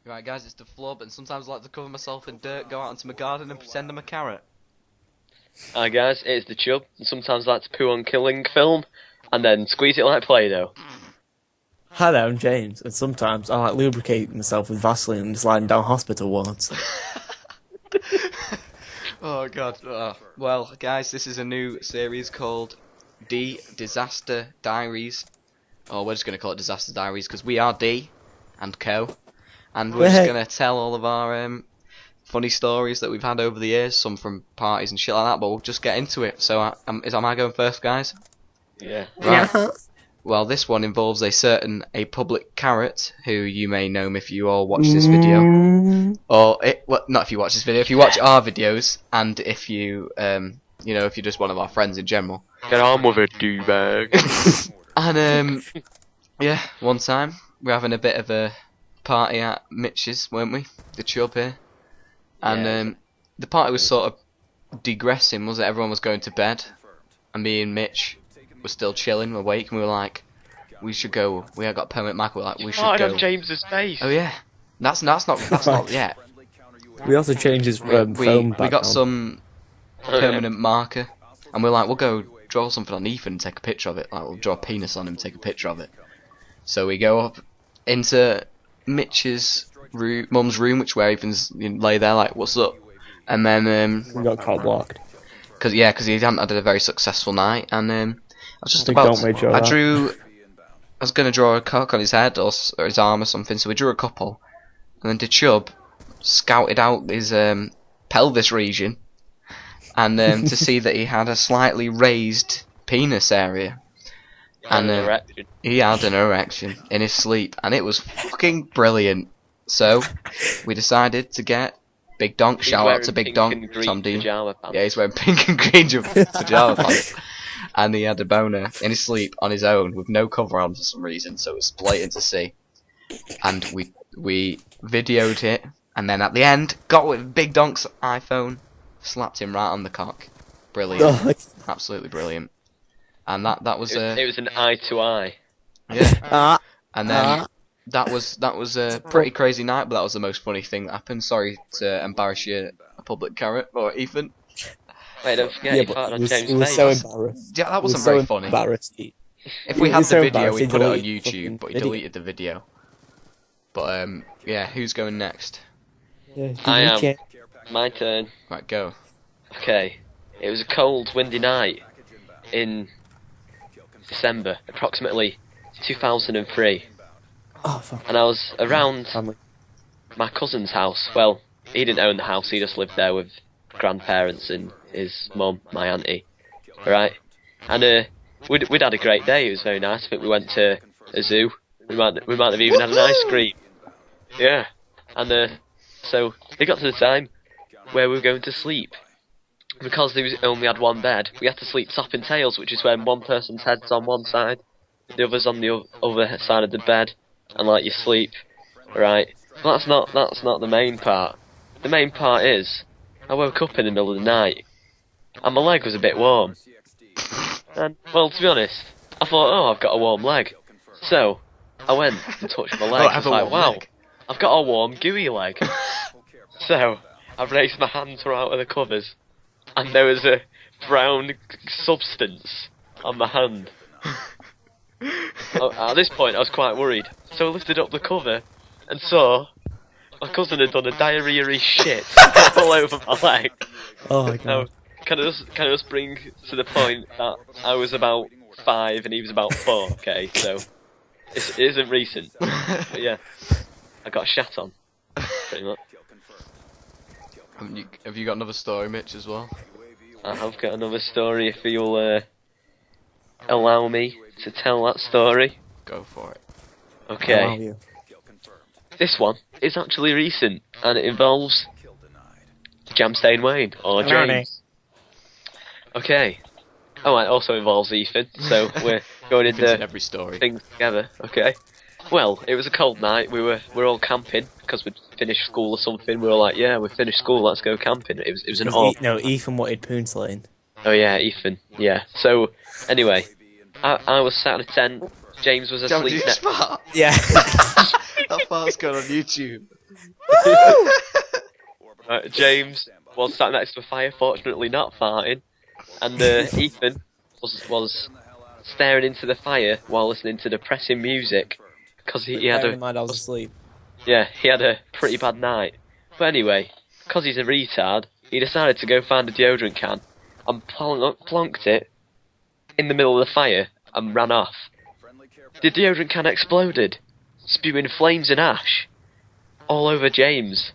Right, guys, it's the flub, and sometimes I like to cover myself in dirt, go out into my garden, and pretend I'm a carrot. Hi guys, it's the Chub, and sometimes I like to poo on killing film, and then squeeze it like Play-Doh. Hi there, I'm James, and sometimes I like lubricate myself with Vaseline and sliding down hospital wards. Oh god. Well, guys, this is a new series called Disaster Diaries. Oh, we're just going to call it Disaster Diaries because we are D and Co. And we're just going to tell all of our funny stories that we've had over the years, some from parties and shit like that, but we'll just get into it. So, am I going first, guys? Yeah. Right. Yeah. Well, this one involves a public carrot, who you may know if you all watch this video. Or, not if you watch this video, if you watch our videos, and if you, if you're just one of our friends in general. Get on with it, D-bag. And, yeah, one time, we're having a bit of a party at Mitch's, weren't we? The Chub here. And, the party was sort of digressing, was it? Everyone was going to bed, and me and Mitch were still chilling, awake, and we were like, we should go. We had got permanent marker. We were like, we should go. On James's face. Oh yeah, that's not yet. We also changed his phone back. We got some permanent marker, and we're like, we'll go draw something on Ethan and take a picture of it. Like, we'll draw a penis on him, and take a picture of it. So we go up into Mitch's mum's room, where Ethan's lay there like, what's up? And then we got caught blocked. Because he hadn't had a very successful night, and I was just about. I was going to draw a cock on his head or his arm or something, so we drew a couple, and then the Chub scouted out his pelvis region, and to see that he had a slightly raised penis area, and he had an erection in his sleep, and it was fucking brilliant. So we decided to get Big Donk. Shout out to Big Donk, Tom Dean. Yeah, he's wearing pink and green pajama pants. And he had a boner in his sleep on his own with no cover on for some reason, so it was blatant to see. And we videoed it, and then at the end, got with Big Donk's iPhone, slapped him right on the cock. Brilliant. Absolutely brilliant. And that was it was an eye to eye. Yeah. And then that was a pretty crazy night, but that was the most funny thing that happened. Sorry to embarrass you, a public carrot, or Ethan. Wait, don't forget you farted on James' face. We were so embarrassed. Yeah, that wasn't very funny. If we had the video, we'd put it on YouTube, but he deleted the video. But, yeah, who's going next? I am. My turn. Right, go. Okay. It was a cold, windy night in December, approximately 2003. Oh, fuck. And I was around my cousin's house. Well, he didn't own the house, he just lived there with grandparents and his mum, my auntie, right? And we'd had a great day. It was very nice. I think we went to a zoo. We might have even had an ice cream. Yeah. And so it got to the time where we were going to sleep. Because they only had one bed, we had to sleep top and tails, which is when one person's head's on one side, the other's on the other side of the bed, and like you sleep, right? But that's not the main part. The main part is I woke up in the middle of the night, and my leg was a bit warm. And, well, to be honest, I thought, oh, I've got a warm leg. So, I went and touched my leg. I was like, wow, I've got a warm, gooey leg. So, I raised my hands right out of the covers, and there was a brown substance on my hand. At this point, I was quite worried. So I lifted up the cover, and saw my cousin had done a diarrhea-y shit all over my leg. Oh my god. Can I just bring to the point that I was about 5 and he was about 4, okay? So, it isn't recent. But yeah, I got shat on, pretty much. Have you got another story, Mitch, as well? I have got another story if you'll allow me to tell that story. Go for it. Okay. This one is actually recent, and it involves JamStainWayne, or James. Okay. Oh, it also involves Ethan, so we're going into every story. Things together, okay? Well, it was a cold night, we're all camping, because we'd finished school or something, we were like, yeah, we finished school, let's go camping. It was an odd... No, Ethan wanted poon slaying. Oh yeah, Ethan, yeah. So, anyway, I was sat in a tent, James was asleep next... Fart? Yeah. That That part's gone on YouTube. James was sat next to a fire, fortunately not farting, and Ethan was staring into the fire while listening to depressing music because he had I was asleep. Yeah, he had a pretty bad night. But anyway, because he's a retard, he decided to go find a deodorant can and plonked it in the middle of the fire and ran off. The deodorant can exploded, spewing flames and ash all over James,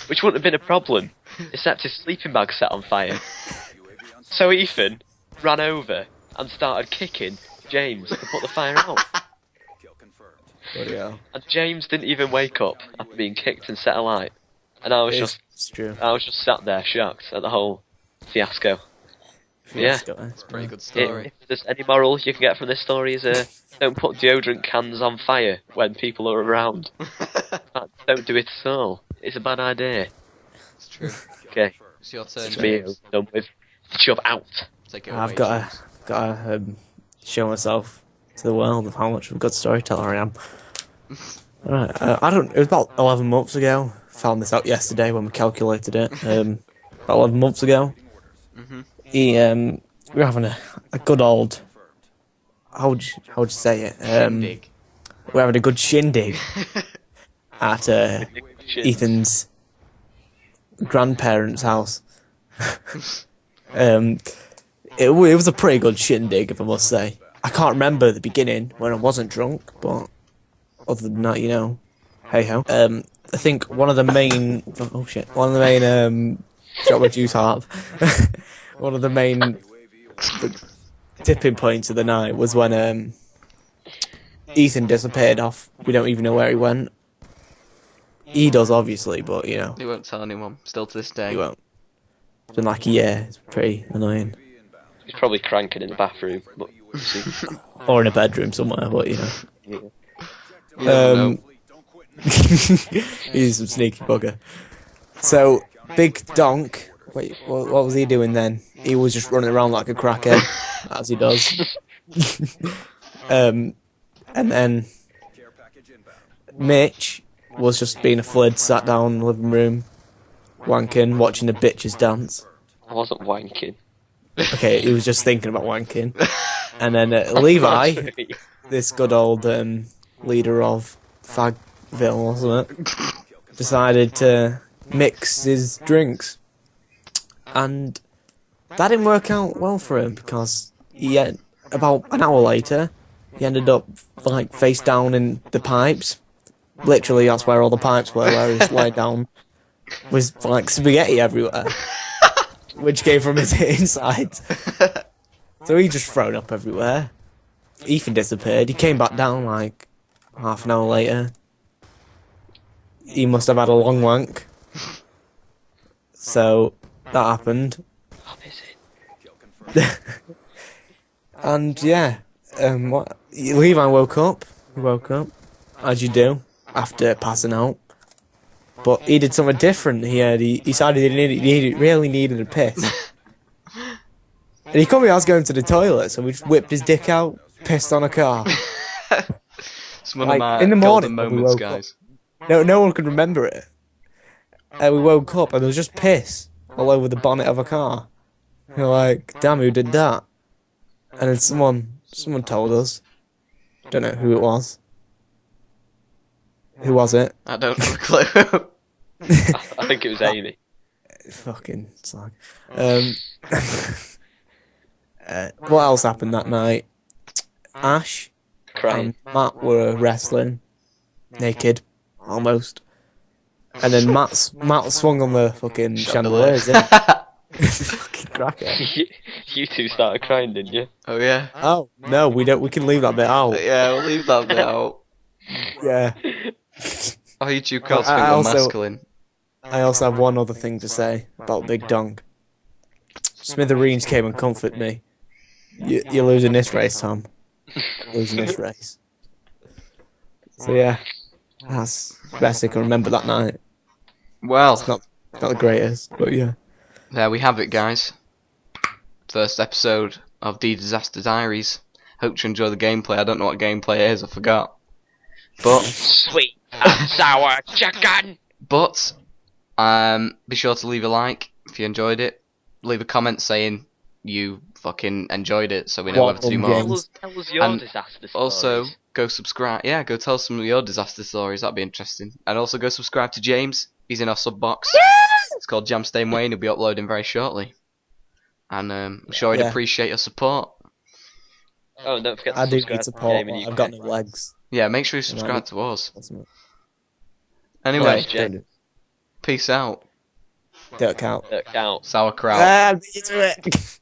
which wouldn't have been a problem, except his sleeping bag set on fire. So Ethan ran over and started kicking James to put the fire out. Oh, yeah. And James didn't even wake up after being kicked and set alight. And I was just sat there shocked at the whole fiasco. Yeah, it's a pretty good story. If there's any moral you can get from this story is don't put deodorant cans on fire when people are around. Don't do it at all. It's a bad idea. It's true. Okay. It's your turn. It's me done with. Shove out. Take it away, I've got to show myself to the world of how much of a good storyteller I am. Right, it was about 11 months ago. Found this out yesterday when we calculated it. About 11 months ago. We were having a good old, how would you say it? Shindig. We're having a good shindig at Ethan's grandparents' house. It was a pretty good shindig, if I must say. I can't remember the beginning when I wasn't drunk, but other than that, hey ho. I think one of the main shot my juice harp. One of the main tipping points of the night was when Ethan disappeared off. We don't even know where he went. He does, obviously, but He won't tell anyone, still to this day. He won't. It's been like a year. It's pretty annoying. He's probably cranking in the bathroom, but or in a bedroom somewhere, but Yeah. He's some sneaky bugger. So, Big Donk, wait, what was he doing then? He was just running around like a crackhead, as he does. And then Mitch was just being a flid, sat down in the living room, wanking, watching the bitches dance. I wasn't wanking. Okay, he was just thinking about wanking. And then Levi, this good old leader of Fagville or something, decided to mix his drinks. And that didn't work out well for him because about an hour later, he ended up like face down in the pipes. Literally, that's where all the pipes were, where he was laid down. Was like spaghetti everywhere, which came from his insides. So he just thrown up everywhere. Ethan disappeared. He came back down like half an hour later. He must have had a long wank. So that happened. And yeah, Levi woke up. He woke up, as you do, after passing out. But he did something different. He decided he really needed a piss. And he told me I was going to the toilet, so we just whipped his dick out, pissed on a car. It's one of my in the morning, moments, guys. No one could remember it. And we woke up and there was just piss all over the bonnet of a car. We're like, damn, who did that? And then someone told us. Don't know who it was. Who was it? I don't have a clue. I think it was Amy. Fucking slag. What else happened that night? Ash Crying. and Matt were wrestling. Naked. Almost. And then Matt swung on the fucking chandeliers, didn't he? Fucking cracker. You two started crying, didn't you? Oh yeah. Oh, no, we don't. We can leave that bit out. Yeah, we'll leave that bit out. Yeah. Oh, you two can't speak on masculine. I also have one other thing to say about Big Donk. Smithereens came and comforted me. You're losing this race, Tom. Losing this race. So yeah, that's the best I can remember that night. Well, It's not the greatest, but yeah. there we have it, guys. First episode of the Disaster Diaries. Hope you enjoy the gameplay. I don't know what gameplay is, I forgot. But Sweet. Sour chicken. But be sure to leave a like if you enjoyed it. Leave a comment saying you fucking enjoyed it, so we know whether to do more. Tell us your disaster stories. Also, go subscribe. Yeah, go tell some of your disaster stories. That'd be interesting. And also go subscribe to James. He's in our sub box. It's called JamStainWayne. He'll be uploading very shortly. And I'm sure he'd appreciate your support. Oh, and don't forget to I do subscribe need support. to I've got no legs. Yeah, make sure you subscribe to us. Anyway, peace out. Don't count. Don't count. Sauerkraut. Ah, beat you to it.